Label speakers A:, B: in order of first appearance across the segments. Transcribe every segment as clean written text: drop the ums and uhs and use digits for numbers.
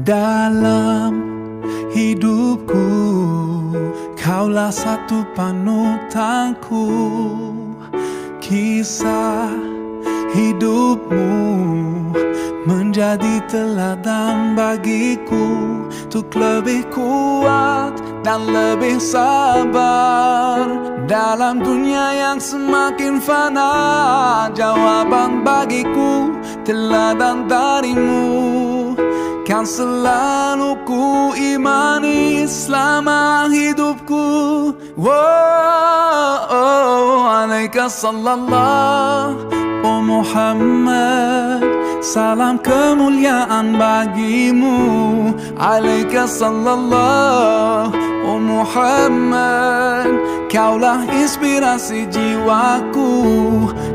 A: dalam hidupku. Kaulah satu panutanku, kisah hidupmu menjadi teladan bagiku untuk lebih kuat dan lebih sabar dalam dunia yang semakin fana. Jawaban bagiku teladan darimu kan selalu ku imani selama hidupku. Alaika sallallahu oh Muhammad, salam kemuliaan bagimu. Alaika sallallahu oh Muhammad, kaulah inspirasi jiwaku.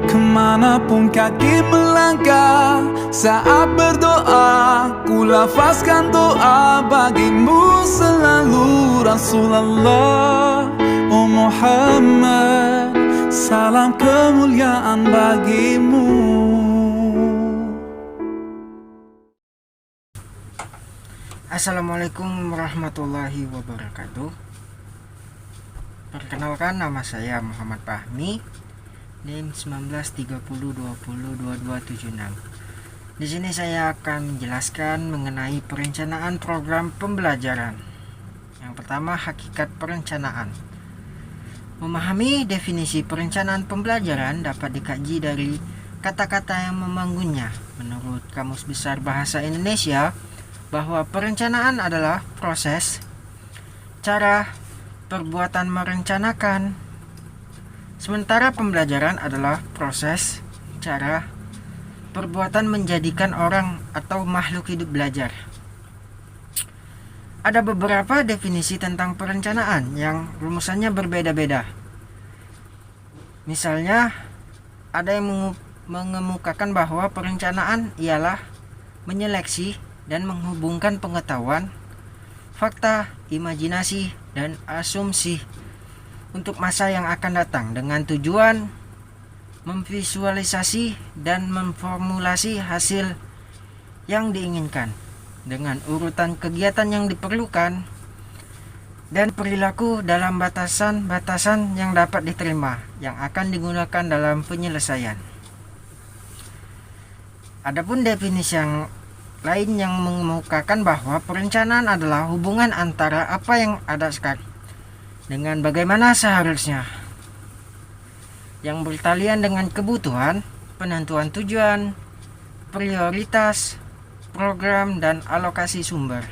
A: Kemanapun kaki melangkah saat berdoa, ku lafazkan doa bagimu selalu. Rasulullah oh Muhammad, salam kemuliaan bagimu.
B: Assalamualaikum warahmatullahi wabarakatuh. Perkenalkan, nama saya Muhammad Fahmi, NIM 1930202276. Di sini saya akan menjelaskan mengenai perencanaan program pembelajaran. Yang pertama, hakikat perencanaan. Memahami definisi perencanaan pembelajaran dapat dikaji dari kata-kata yang membangunnya. Menurut Kamus Besar Bahasa Indonesia, bahwa perencanaan adalah proses, cara, perbuatan merencanakan. Sementara pembelajaran adalah proses, cara, perbuatan menjadikan orang atau makhluk hidup belajar. Ada beberapa definisi tentang perencanaan yang rumusannya berbeda-beda. Misalnya, ada yang mengemukakan bahwa perencanaan ialah menyeleksi dan menghubungkan pengetahuan, fakta, imajinasi, dan asumsi untuk masa yang akan datang dengan tujuan memvisualisasi dan memformulasi hasil yang diinginkan dengan urutan kegiatan yang diperlukan dan perilaku dalam batasan-batasan yang dapat diterima yang akan digunakan dalam penyelesaian. Adapun definisi yang lain yang mengemukakan bahwa perencanaan adalah hubungan antara apa yang ada sekarang dengan bagaimana seharusnya, yang bertalian dengan kebutuhan, penentuan tujuan, prioritas, program, dan alokasi sumber.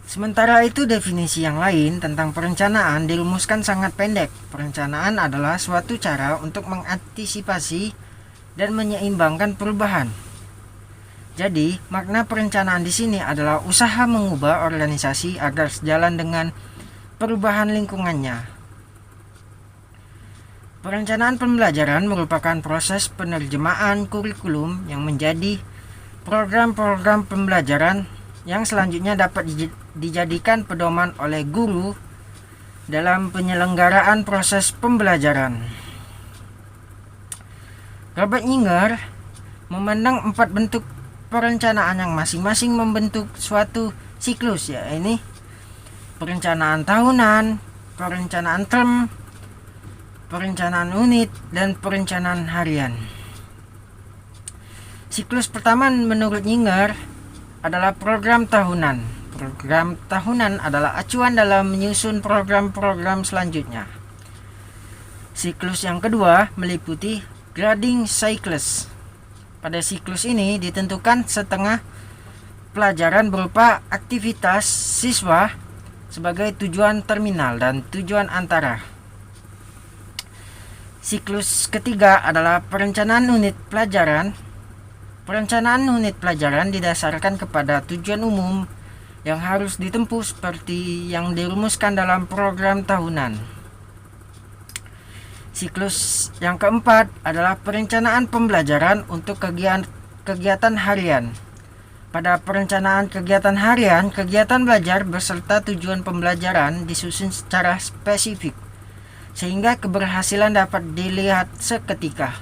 B: Sementara itu, definisi yang lain tentang perencanaan dirumuskan sangat pendek. Perencanaan adalah suatu cara untuk mengantisipasi dan menyeimbangkan perubahan. Jadi, makna perencanaan di sini adalah usaha mengubah organisasi agar sejalan dengan perubahan lingkungannya. Perencanaan pembelajaran merupakan proses penerjemahan kurikulum yang menjadi program-program pembelajaran yang selanjutnya dapat dijadikan pedoman oleh guru dalam penyelenggaraan proses pembelajaran. Robert Nyinger memandang 4 bentuk perencanaan yang masing-masing membentuk suatu siklus, yaitu perencanaan tahunan, perencanaan term, perencanaan unit, dan perencanaan harian. Siklus pertama menurut Nyinger adalah program tahunan. Program tahunan adalah acuan dalam menyusun program-program selanjutnya. Siklus yang kedua meliputi grading cycles. Pada siklus ini ditentukan setengah pelajaran berupa aktivitas siswa sebagai tujuan terminal dan tujuan antara. Siklus ketiga adalah perencanaan unit pelajaran. Perencanaan unit pelajaran didasarkan kepada tujuan umum yang harus ditempuh seperti yang dirumuskan dalam program tahunan. Siklus yang keempat adalah perencanaan pembelajaran untuk kegiatan harian. Pada perencanaan kegiatan harian, kegiatan belajar beserta tujuan pembelajaran disusun secara spesifik, sehingga keberhasilan dapat dilihat seketika.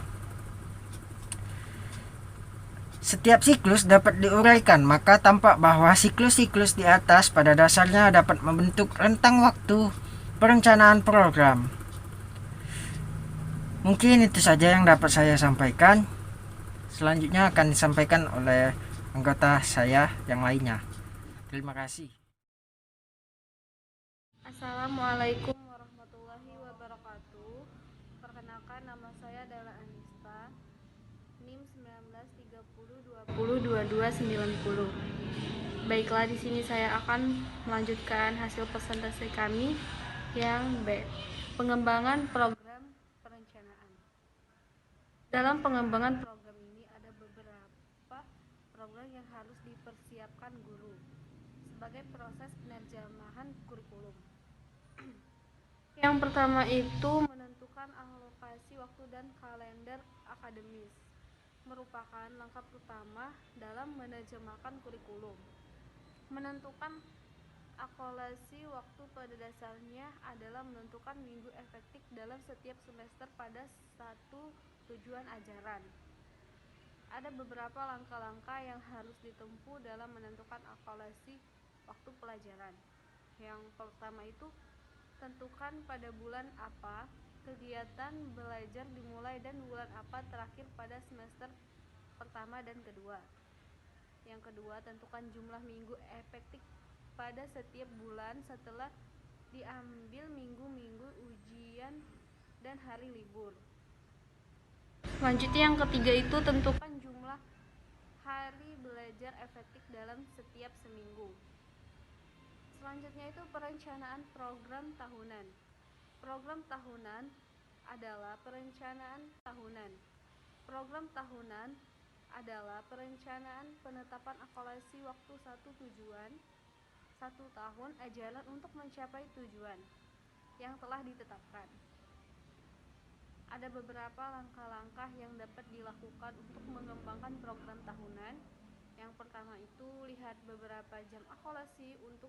B: Setiap siklus dapat diuraikan, maka tampak bahwa siklus-siklus di atas pada dasarnya dapat membentuk rentang waktu perencanaan program. Mungkin itu saja yang dapat saya sampaikan. Selanjutnya akan disampaikan oleh anggota saya yang lainnya. Terima kasih.
C: Assalamualaikum warahmatullahi wabarakatuh. Perkenalkan, nama saya adalah Anista, NIM 1930202290. Baiklah, di sini saya akan melanjutkan hasil presentasi kami yang B. Pengembangan program perencanaan. Dalam pengembangan program ini ada beberapa program yang harus dipersiapkan guru sebagai proses penerjemahan kurikulum. Yang pertama itu menentukan alokasi waktu dan kalender akademis, merupakan langkah pertama dalam menerjemahkan kurikulum. Menentukan alokasi waktu pada dasarnya adalah menentukan minggu efektif dalam setiap semester pada satu tujuan ajaran. Ada beberapa langkah-langkah yang harus ditempuh dalam menentukan alokasi waktu pelajaran. Yang pertama itu, tentukan pada bulan apa kegiatan belajar dimulai dan bulan apa terakhir pada semester pertama dan kedua. Yang kedua, tentukan jumlah minggu efektif pada setiap bulan setelah diambil minggu-minggu ujian dan hari libur. Selanjutnya yang ketiga itu, tentukan jumlah hari belajar efektif dalam setiap seminggu. Selanjutnya itu perencanaan program tahunan. Program tahunan adalah perencanaan tahunan. Program tahunan adalah perencanaan penetapan alokasi waktu satu tujuan 1 tahun ajaran untuk mencapai tujuan yang telah ditetapkan. Ada beberapa langkah-langkah yang dapat dilakukan untuk mengembangkan program tahunan. Yang pertama itu, lihat beberapa jam alokasi untuk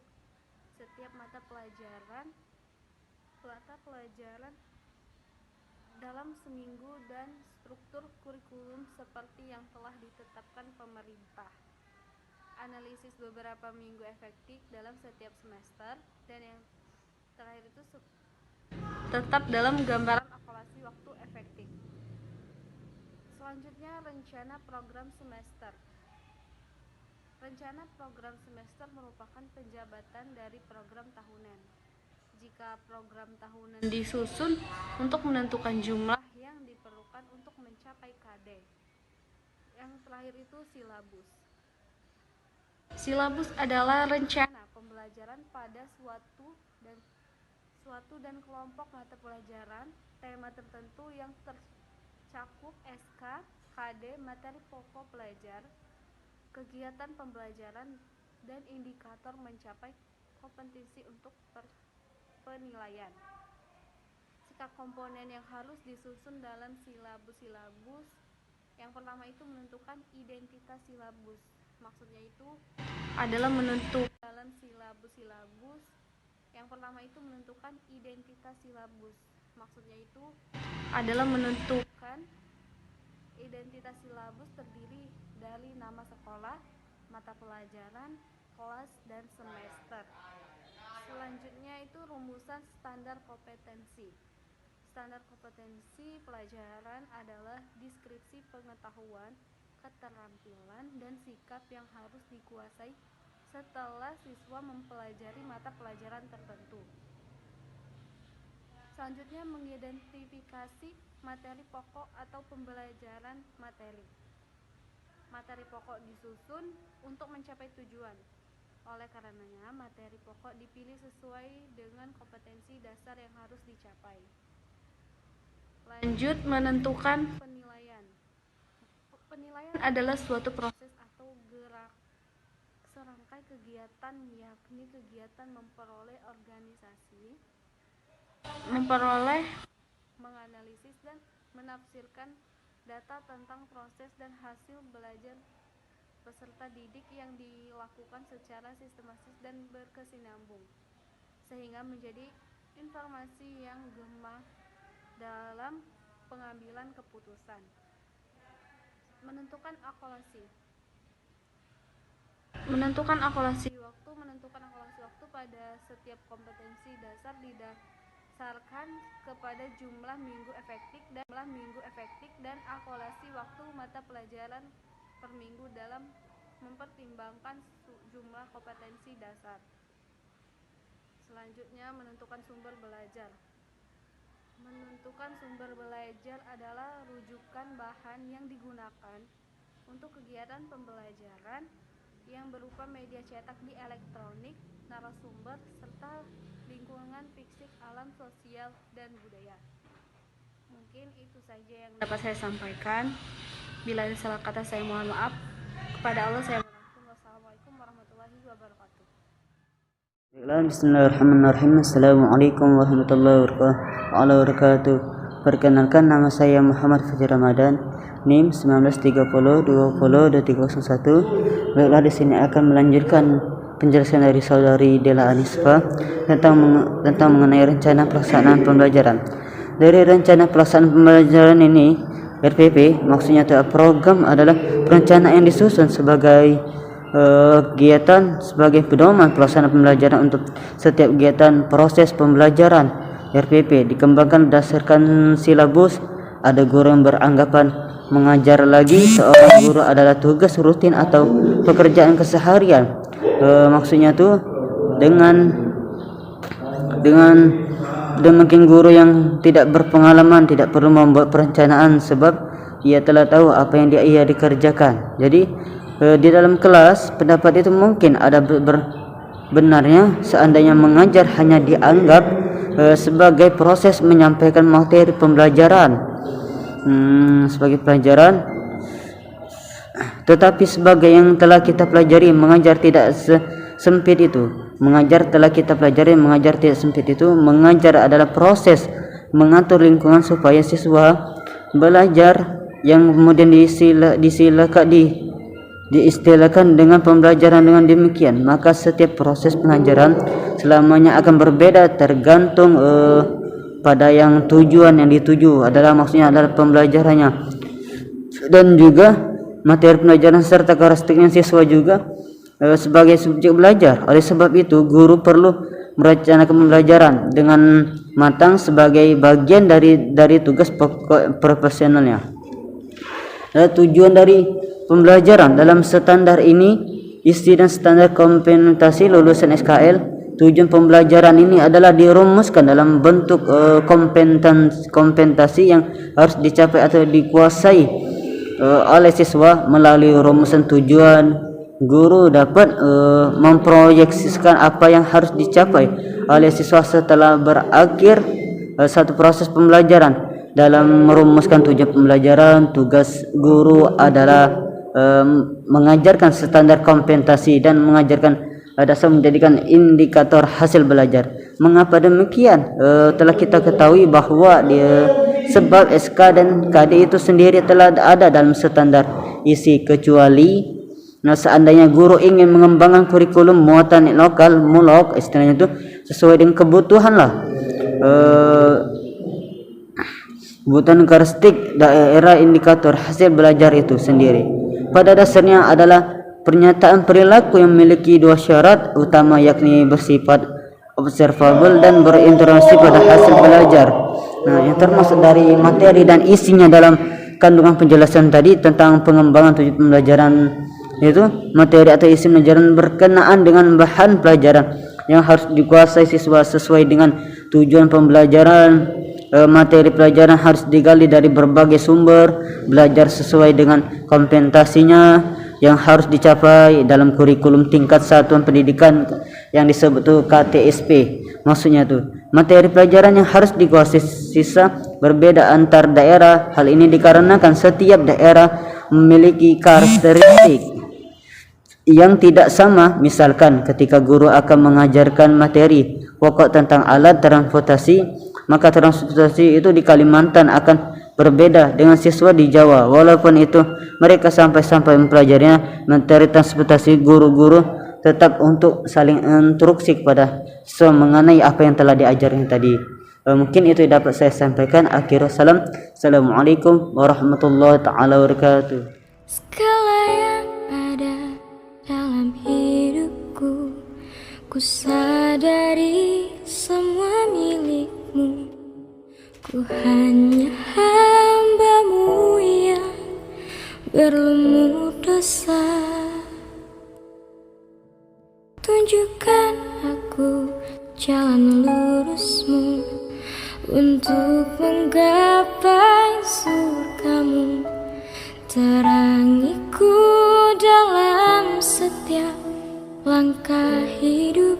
C: setiap mata pelajaran dalam seminggu dan struktur kurikulum seperti yang telah ditetapkan pemerintah. Analisis beberapa minggu efektif dalam setiap semester, dan yang terakhir itu tetap dalam gambaran alokasi waktu efektif. Selanjutnya, rencana program semester. Rencana program semester merupakan penjabatan dari program tahunan. Jika program tahunan disusun untuk menentukan jumlah yang diperlukan untuk mencapai KD. Yang terakhir itu silabus. Silabus adalah rencana pembelajaran pada suatu dan kelompok mata pelajaran, tema tertentu yang tercakup SK, KD, materi pokok pelajar, kegiatan pembelajaran, dan indikator mencapai kompetensi untuk penilaian. Sikap komponen yang harus disusun dalam silabus. Yang pertama itu menentukan identitas silabus. Maksudnya itu adalah menentukan dalam silabus. Yang pertama itu menentukan identitas silabus. Maksudnya itu adalah menentukan identitas silabus terdiri dari nama sekolah, mata pelajaran, kelas, dan semester. Selanjutnya itu rumusan standar kompetensi. Standar kompetensi pelajaran adalah deskripsi pengetahuan, keterampilan, dan sikap yang harus dikuasai setelah siswa mempelajari mata pelajaran tertentu. Selanjutnya, mengidentifikasi materi pokok atau pembelajaran materi. Materi pokok disusun untuk mencapai tujuan. Oleh karenanya, materi pokok dipilih sesuai dengan kompetensi dasar yang harus dicapai. Lanjut, menentukan penilaian. Penilaian adalah suatu proses atau gerak serangkai kegiatan, yakni kegiatan memperoleh organisasi, menganalisis dan menafsirkan data tentang proses dan hasil belajar peserta didik yang dilakukan secara sistematis dan berkesinambung, sehingga menjadi informasi yang gema dalam pengambilan keputusan. Menentukan akulasi. Menentukan akulasi waktu pada setiap kompetensi dasar didasarkan kepada jumlah minggu efektif dan akulasi waktu mata pelajaran per minggu dalam mempertimbangkan jumlah kompetensi dasar. Selanjutnya, menentukan sumber belajar. Menentukan sumber belajar adalah rujukan bahan yang digunakan untuk kegiatan pembelajaran yang berupa media cetak di elektronik, narasumber, serta lingkungan fisik, alam, sosial, dan budaya. Mungkin itu saja yang dapat saya sampaikan. Bila ada salah kata, saya mohon maaf. Kepada Allah saya bersyukur. Wassalamualaikum warahmatullahi wabarakatuh.
D: Bismillahirrahmanirrahim. Assalamualaikum warahmatullahi wabarakatuh. Perkenalkan, nama saya Muhammad Fajar Ramadan, NIM 1930202301. Baiklah, di sini akan melanjutkan penjelasan dari saudari Dela Anisfa tentang mengenai rencana pelaksanaan pembelajaran. Dari rencana pelaksanaan pembelajaran ini, RPP maksudnya itu program adalah perencanaan yang disusun sebagai kegiatan sebagai pedoman pelaksanaan pembelajaran untuk setiap kegiatan proses pembelajaran. RPP dikembangkan berdasarkan silabus. Ada guru yang beranggapan mengajar lagi seorang guru adalah tugas rutin atau pekerjaan keseharian. Maksudnya tuh dengan mungkin guru yang tidak berpengalaman tidak perlu membuat perencanaan sebab ia telah tahu apa yang ia dikerjakan. Jadi di dalam kelas pendapat itu mungkin ada benarnya seandainya mengajar hanya dianggap sebagai proses menyampaikan materi pembelajaran sebagai pelajaran, tetapi sebagai yang telah kita pelajari, mengajar tidak sempit itu. Mengajar telah kita pelajari, mengajar tidak sempit itu. Mengajar adalah proses mengatur lingkungan supaya siswa belajar yang kemudian diistilahkan dengan pembelajaran. Dengan demikian, maka setiap proses pengajaran selamanya akan berbeda tergantung pada yang tujuan yang dituju adalah maksudnya adalah pembelajarannya dan juga materi pembelajaran serta karakteristik siswa juga sebagai subjek belajar. Oleh sebab itu, guru perlu merencanakan pembelajaran dengan matang sebagai bagian dari tugas pokok profesionalnya. Tujuan dari pembelajaran dalam standar ini, isi dan standar kompensasi lulusan SKL. Tujuan pembelajaran ini adalah dirumuskan dalam bentuk kompensasi yang harus dicapai atau dikuasai oleh siswa. Melalui rumusan tujuan, guru dapat memproyeksikan apa yang harus dicapai oleh siswa setelah berakhir satu proses pembelajaran. Dalam merumuskan tujuan pembelajaran, tugas guru adalah mengajarkan standar kompensasi dan mengajarkan dasar menjadikan indikator hasil belajar. Mengapa demikian? Telah kita ketahui bahwa sebab SK dan KD itu sendiri telah ada dalam standar isi, kecuali seandainya guru ingin mengembangkan kurikulum muatan lokal mulok istilahnya itu sesuai dengan kebutuhan lah, kebutuhan karakteristik daerah indikator hasil belajar itu sendiri. Pada dasarnya adalah pernyataan perilaku yang memiliki dua syarat utama, yakni bersifat observable dan berinteraksi pada hasil belajar. Yang termasuk dari materi dan isinya dalam kandungan penjelasan tadi tentang pengembangan tujuan pembelajaran itu materi atau isi pembelajaran berkenaan dengan bahan pelajaran yang harus dikuasai siswa sesuai dengan tujuan pembelajaran. Materi pelajaran harus digali dari berbagai sumber, belajar sesuai dengan kompensasinya yang harus dicapai dalam kurikulum tingkat satuan pendidikan yang disebut tuh KTSP. Maksudnya tuh materi pelajaran yang harus dikuasai siswa berbeda antar daerah. Hal ini dikarenakan setiap daerah memiliki karakteristik yang tidak sama. Misalkan ketika guru akan mengajarkan materi pokok tentang alat transportasi, maka transportasi itu di Kalimantan akan berbeda dengan siswa di Jawa. Walaupun itu mereka sampai mempelajarinya materi transportasi, guru-guru tetap untuk saling instruksi kepada siswa mengenai apa yang telah diajarkan tadi. Mungkin itu dapat saya sampaikan. Akhirul salam. Assalamualaikum warahmatullahi taala wabarakatuh.
E: Segala yang ada dalam hidupku, ku sadari semua milikmu. Ku hanya hamba-Mu yang berlumur dosa. Tunjukkan aku jalan lurus-Mu untuk menggapai surga-Mu. Terangiku dalam setiap langkah hidup.